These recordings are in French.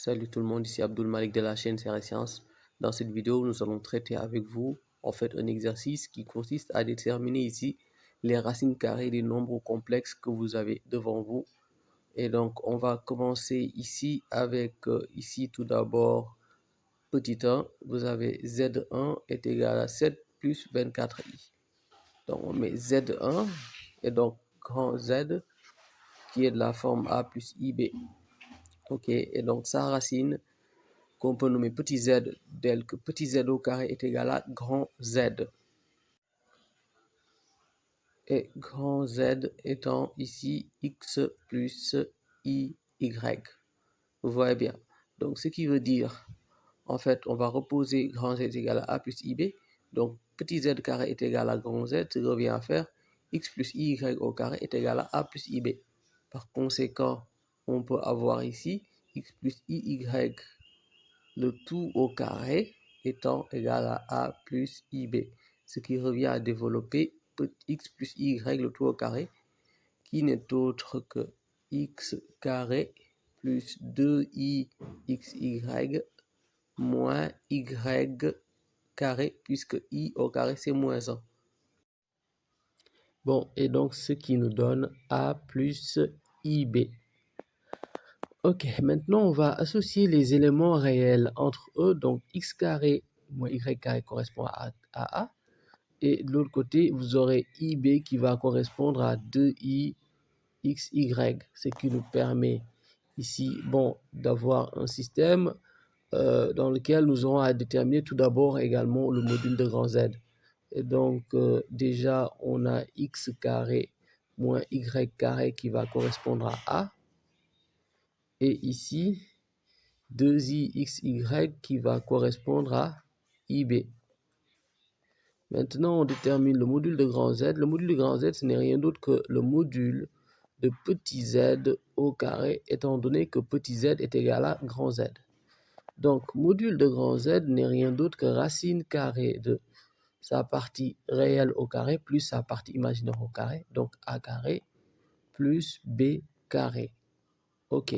Salut tout le monde, ici Abdul Malik de la chaîne Sciences et Sciences. Dans cette vidéo, nous allons traiter avec vous un exercice qui consiste à déterminer ici les racines carrées des nombres complexes que vous avez devant vous. Et donc, on va commencer ici avec ici tout d'abord petit 1. Vous avez Z1 est égal à 7 plus 24i. Donc, on met Z1 et donc grand Z qui est de la forme A plus IB. Ok, et donc sa racine qu'on peut nommer petit z, tel que petit z au carré est égal à grand Z. Et grand Z étant ici x plus i, y. Vous voyez bien. Donc, ce qui veut dire, en fait, on va reposer grand Z est égal à plus ib. Donc, petit z carré est égal à grand Z, ce qui revient à faire x plus iy au carré est égal à plus ib. Par conséquent, on peut avoir ici x plus iy, le tout au carré étant égal à a plus ib, ce qui revient à développer x plus y, le tout au carré, qui n'est autre que x carré plus 2i xy moins y carré, puisque i au carré c'est moins 1. Bon, et donc ce qui nous donne a plus ib. Ok, maintenant on va associer les éléments réels entre eux. Donc x carré moins y carré correspond à a. Et de l'autre côté, vous aurez ib qui va correspondre à 2i xy, ce qui nous permet ici d'avoir un système dans lequel nous aurons à déterminer tout d'abord également le module de grand Z. Et donc déjà, on a x carré moins y carré qui va correspondre à a. Et ici, 2i xy qui va correspondre à ib. Maintenant, on détermine le module de grand Z. Le module de grand Z, ce n'est rien d'autre que le module de petit z au carré, étant donné que petit z est égal à grand Z. Donc, module de grand Z n'est rien d'autre que racine carrée de sa partie réelle au carré plus sa partie imaginaire au carré. Donc, a carré plus b carré. OK.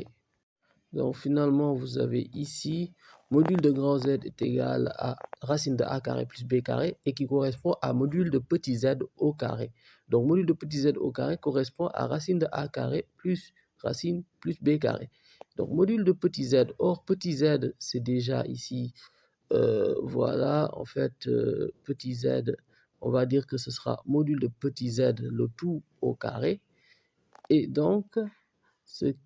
Donc finalement, vous avez ici, module de grand Z est égal à racine de a carré plus b carré et qui correspond à module de petit z au carré. Donc module de petit z au carré correspond à racine de a carré plus racine plus b carré. Donc module de petit z, or petit z c'est déjà ici, voilà, en fait, petit z, on va dire que ce sera module de petit z le tout au carré. Et donc,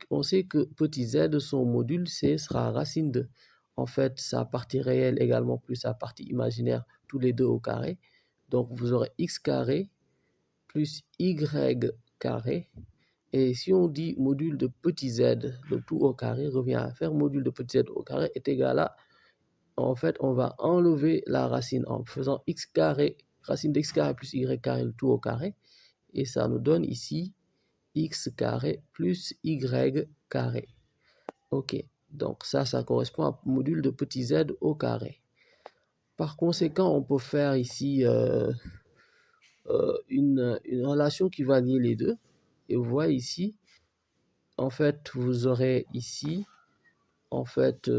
on sait que petit z, son module, sera racine de, en fait, sa partie réelle également plus sa partie imaginaire, tous les deux au carré. Donc, vous aurez x carré plus y carré. Et si on dit module de petit z, le tout au carré revient à faire module de petit z au carré est égal à, en fait, on va enlever la racine en faisant x carré, racine d'x carré plus y carré, le tout au carré. Et ça nous donne ici x carré plus y carré. Ok, donc ça correspond à module de petit z au carré. Par conséquent, on peut faire ici une relation qui va lier les deux. Et vous voyez ici, en fait, vous aurez ici, en fait,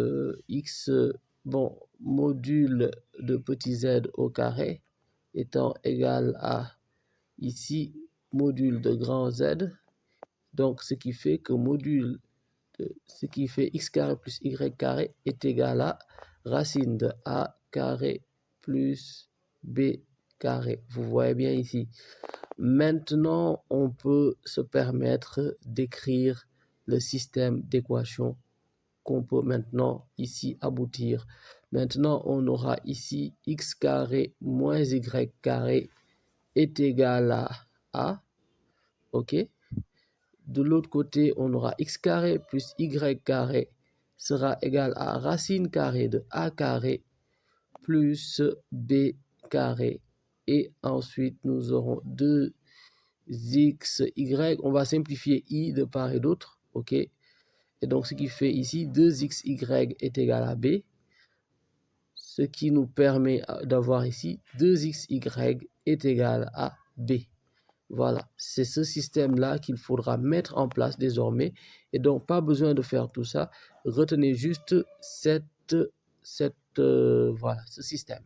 x, module de petit z au carré étant égal à, ici, module de grand Z. Donc, ce qui fait que ce qui fait x carré plus y carré est égal à racine de a carré plus b carré. Vous voyez bien ici. Maintenant, on peut se permettre d'écrire le système d'équations qu'on peut maintenant ici aboutir. Maintenant, on aura ici x carré moins y carré est égal à a. OK? De l'autre côté, on aura x carré plus y carré sera égal à racine carrée de a carré plus b carré. Et ensuite, nous aurons 2xy. On va simplifier i de part et d'autre. OK? Et donc, ce qui fait ici 2xy est égal à b. Ce qui nous permet d'avoir ici 2xy est égal à b. Voilà, c'est ce système-là qu'il faudra mettre en place désormais. Et donc, pas besoin de faire tout ça. Retenez juste voilà, ce système.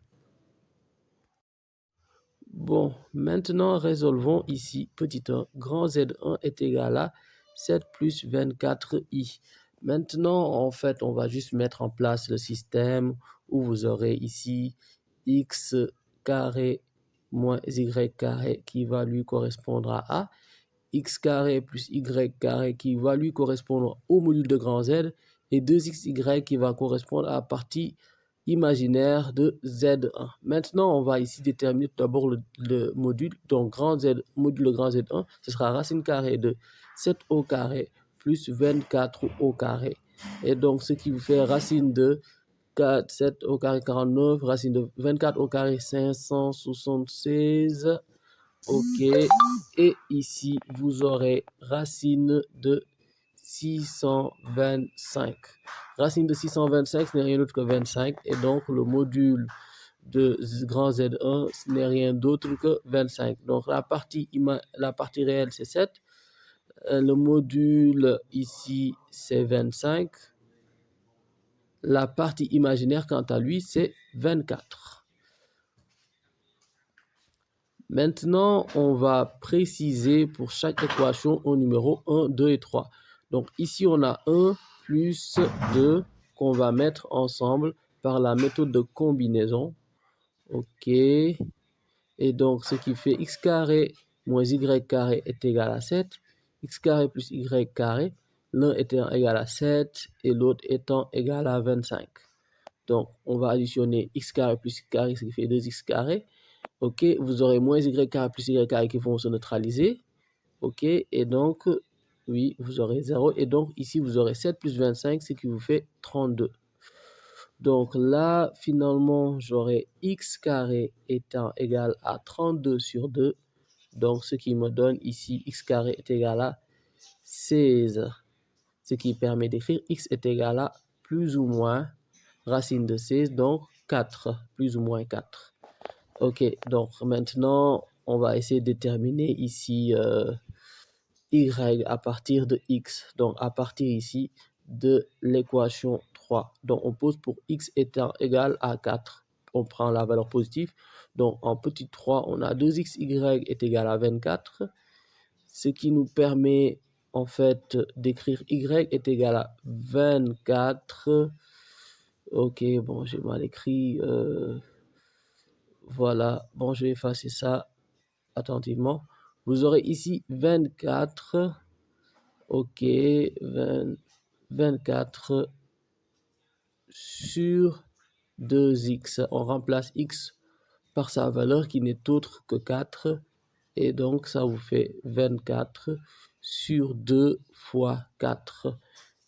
Bon, maintenant, résolvons ici, petit 1, grand Z1 est égal à 7 plus 24i. Maintenant, en fait, on va juste mettre en place le système où vous aurez ici x carré moins y carré qui va lui correspondre à a, x carré plus y carré qui va lui correspondre au module de grand Z, et 2xy qui va correspondre à la partie imaginaire de Z1. Maintenant, on va ici déterminer d'abord le module. Donc, grand Z, module de grand Z1, ce sera racine carrée de 7 au carré plus 24 au carré. Et donc, ce qui vous fait racine de 7 au carré 49, racine de 24 au carré 576. OK. Et ici, vous aurez racine de 625. Racine de 625, ce n'est rien d'autre que 25. Et donc, le module de grand Z1, ce n'est rien d'autre que 25. Donc, la partie réelle, c'est 7. Le module ici, c'est 25. La partie imaginaire, quant à lui, c'est 24. Maintenant, on va préciser pour chaque équation au numéro 1, 2 et 3. Donc ici, on a 1 plus 2 qu'on va mettre ensemble par la méthode de combinaison. OK. Et donc, ce qui fait x carré moins y carré est égal à 7. X carré plus y carré, l'un étant égal à 7 et l'autre étant égal à 25. Donc, on va additionner x carré plus y carré, ce qui fait 2x carré. OK, vous aurez moins y carré plus y carré qui vont se neutraliser. OK, et donc, oui, vous aurez 0. Et donc, ici, vous aurez 7 plus 25, ce qui vous fait 32. Donc là, finalement, j'aurai x carré étant égal à 32 sur 2. Donc, ce qui me donne ici, x carré est égal à 16. Ce qui permet d'écrire x est égal à plus ou moins racine de 16, donc 4, plus ou moins 4. OK, donc maintenant, on va essayer de déterminer ici y à partir de x. Donc, à partir ici de l'équation 3. Donc, on pose pour x étant égal à 4. On prend la valeur positive. Donc, en petit 3, on a 2xy est égal à 24. Ce qui nous permet, en fait, d'écrire y est égal à 24. OK, bon, j'ai mal écrit. Voilà, bon, je vais effacer ça attentivement. Vous aurez ici 24, OK, 24 sur 2x. On remplace x par sa valeur qui n'est autre que 4. Et donc, ça vous fait 24 sur 2 fois 4.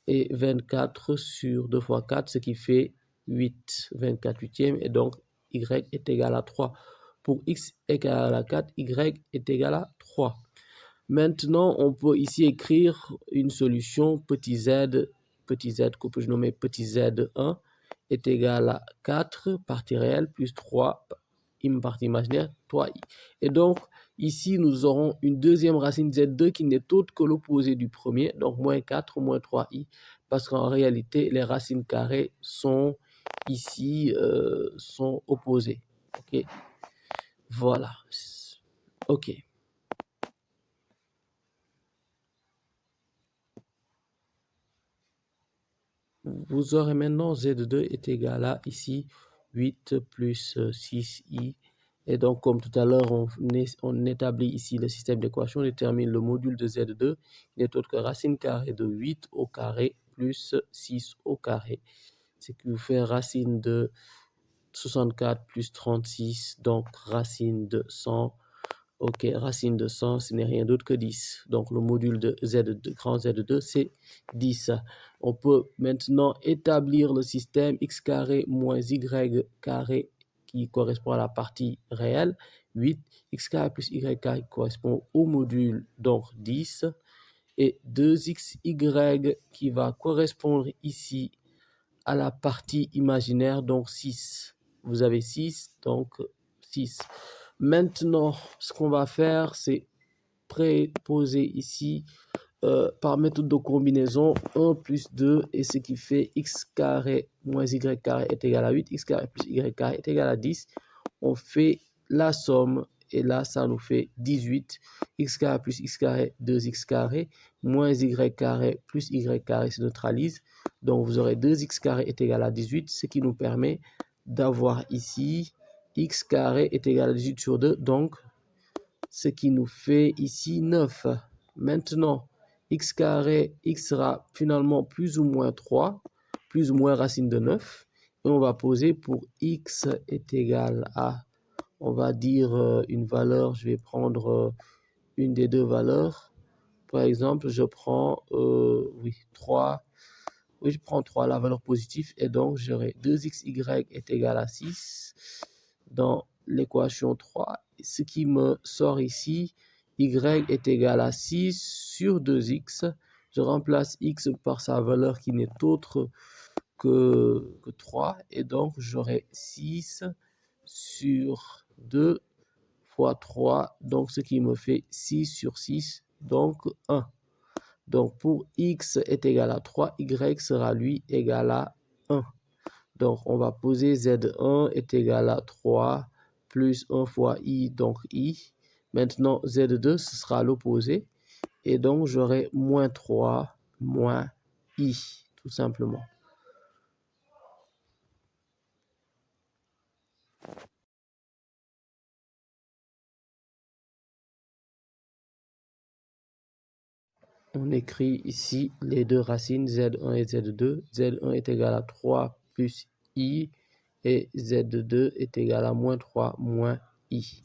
Et 24 sur 2 fois 4, ce qui fait 8. 24 huitièmes. Et donc, y est égal à 3. Pour x égal à 4, y est égal à 3. Maintenant, on peut ici écrire une solution petit z que je nommer petit z1 est égal à 4 partie réelle plus 3 partie imaginaire 3i. Et donc, ici, nous aurons une deuxième racine z2 qui n'est autre que l'opposé du premier, donc moins 4 moins 3i, parce qu'en réalité, les racines carrées sont ici sont opposées. OK. Voilà. OK. Vous aurez maintenant Z2 est égal à ici 8 plus 6i. Et donc, comme tout à l'heure, on établit ici le système d'équation, on détermine le module de Z2, qui n'est autre que racine carrée de 8 au carré plus 6 au carré. Ce qui vous fait racine de 64 plus 36, donc racine de 100. OK, racine de 100, ce n'est rien d'autre que 10. Donc, le module de Z2, grand Z2, c'est 10. On peut maintenant établir le système x carré moins y carré qui correspond à la partie réelle, 8. X carré plus y carré qui correspond au module, donc 10. Et 2xy qui va correspondre ici à la partie imaginaire, donc 6. Vous avez 6, donc 6. Maintenant, ce qu'on va faire, c'est préposer ici par méthode de combinaison 1 plus 2 et ce qui fait x carré moins y carré est égal à 8, x carré plus y carré est égal à 10. On fait la somme et là ça nous fait 18, x carré plus x carré 2x carré moins y carré plus y carré se neutralise. Donc vous aurez 2x carré est égal à 18, ce qui nous permet d'avoir ici x carré est égal à 18 sur 2, donc ce qui nous fait ici 9. Maintenant, x carré, x sera finalement plus ou moins 3, plus ou moins racine de 9. Et on va poser pour x est égal à, on va dire une valeur, je vais prendre une des deux valeurs. Par exemple, je prends 3. Oui, je prends 3, la valeur positive, et donc j'aurai 2xy est égal à 6 dans l'équation 3. Ce qui me sort ici, y est égal à 6 sur 2x. Je remplace x par sa valeur qui n'est autre que 3, et donc j'aurai 6 sur 2 fois 3, donc ce qui me fait 6 sur 6, donc 1. Donc, pour x est égal à 3, y sera lui égal à 1. Donc, on va poser z1 est égal à 3 plus 1 fois i, donc i. Maintenant, z2, ce sera l'opposé. Et donc, j'aurai moins 3 moins i, tout simplement. On écrit ici les deux racines, z1 et z2. z1 est égal à 3 plus i et z2 est égal à moins 3 moins i.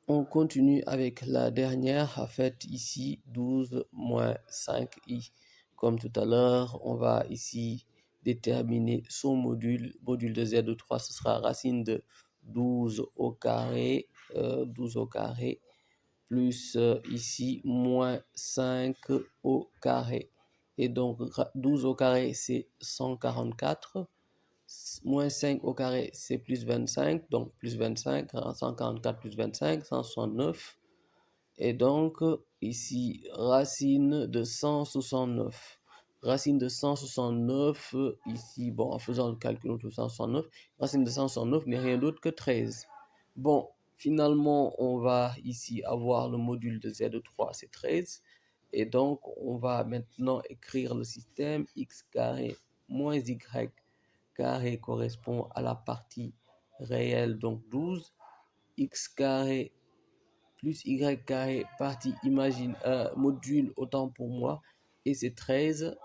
On continue avec la dernière, en fait ici 12 moins 5i. Comme tout à l'heure, on va ici déterminer son module. Module de z de 3, ce sera racine de 12 au carré, 12 au carré, plus ici moins 5 au carré. Et donc 12 au carré, c'est 144. Moins 5 au carré, c'est plus 25. Donc plus 25, 144 plus 25, 169. Et donc ici, racine de 169. Racine de 169, ici, bon, en faisant le calcul de 169, racine de 169 n'est rien d'autre que 13. Bon, finalement, on va ici avoir le module de z de 3, c'est 13. Et donc, on va maintenant écrire le système x carré moins y carré correspond à la partie réelle, donc 12. X carré plus y carré partie module autant pour moi, et c'est 13.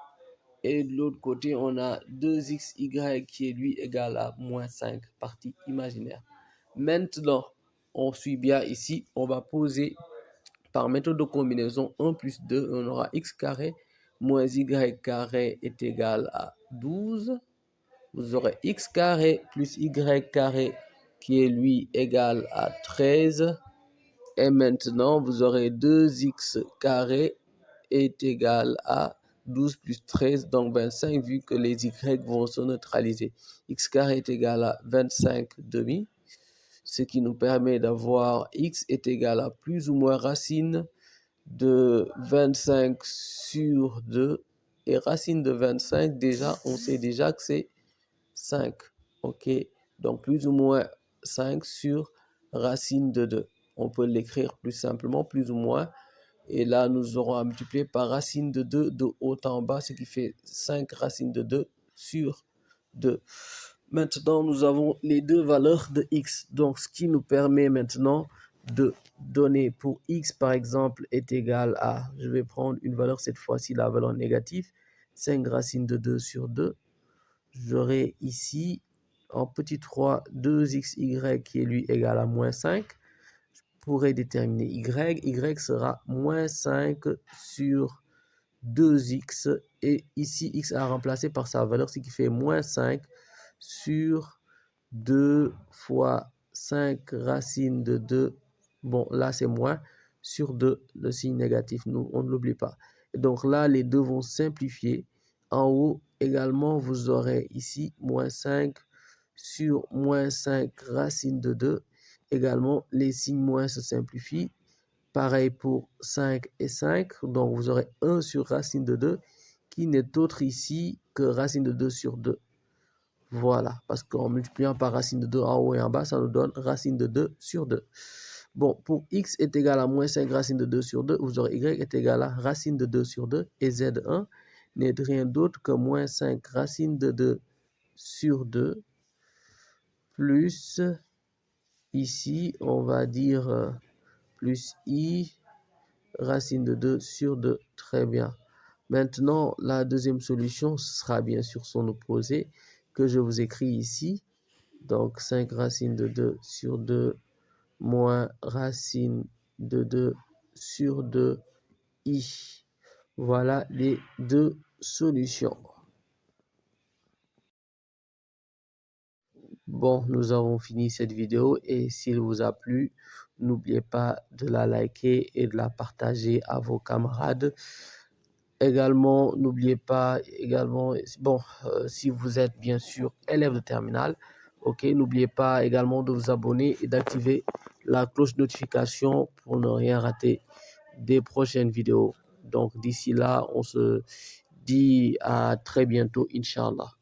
Et de l'autre côté, on a 2xy qui est lui égal à moins 5, partie imaginaire. Maintenant, on suit bien ici, on va poser par méthode de combinaison 1 plus 2, on aura x carré moins y carré est égal à 12. Vous aurez x carré plus y carré qui est lui égal à 13. Et maintenant, vous aurez 2x carré est égal à 12 plus 13, donc 25, vu que les y vont se neutraliser. X carré est égal à 25 demi, ce qui nous permet d'avoir x est égal à plus ou moins racine de 25 sur 2. Et racine de 25, déjà, on sait déjà que c'est 5. OK, donc plus ou moins 5 sur racine de 2. On peut l'écrire plus simplement, plus ou moins. Et là, nous aurons à multiplier par racine de 2 de haut en bas, ce qui fait 5 racines de 2 sur 2. Maintenant, nous avons les deux valeurs de x. Donc, ce qui nous permet maintenant de donner pour x, par exemple, est égal à, je vais prendre une valeur, cette fois-ci, la valeur négative, 5 racines de 2 sur 2. J'aurai ici, en petit 3, 2xy qui est lui égal à moins 5. Je pourrais déterminer y. Y sera moins 5 sur 2x. Et ici, x a remplacé par sa valeur, ce qui fait moins 5 sur 2 fois 5 racines de 2. Bon, là, c'est moins sur 2, le signe négatif, nous, on ne l'oublie pas. Et donc là, les deux vont simplifier. En haut, également, vous aurez ici moins 5 sur moins 5 racine de 2. Également, les signes moins se simplifient. Pareil pour 5 et 5. Donc, vous aurez 1 sur racine de 2 qui n'est autre ici que racine de 2 sur 2. Voilà, parce qu'en multipliant par racine de 2 en haut et en bas, ça nous donne racine de 2 sur 2. Bon, pour x est égal à moins 5 racine de 2 sur 2, vous aurez y est égal à racine de 2 sur 2, et z1 n'est rien d'autre que moins 5 racine de 2 sur 2, plus, ici, on va dire plus i racine de 2 sur 2. Très bien. Maintenant, la deuxième solution, ce sera bien sûr son opposé, que je vous écris ici. Donc, 5 racine de 2 sur 2 moins racine de 2 sur 2 i. Voilà les deux solutions. Bon, nous avons fini cette vidéo et s'il vous a plu, n'oubliez pas de la liker et de la partager à vos camarades. Également, n'oubliez pas, si vous êtes bien sûr élève de terminale, ok, n'oubliez pas également de vous abonner et d'activer la cloche de notification pour ne rien rater des prochaines vidéos. Donc, d'ici là, on se dit à très bientôt, Inch'Allah.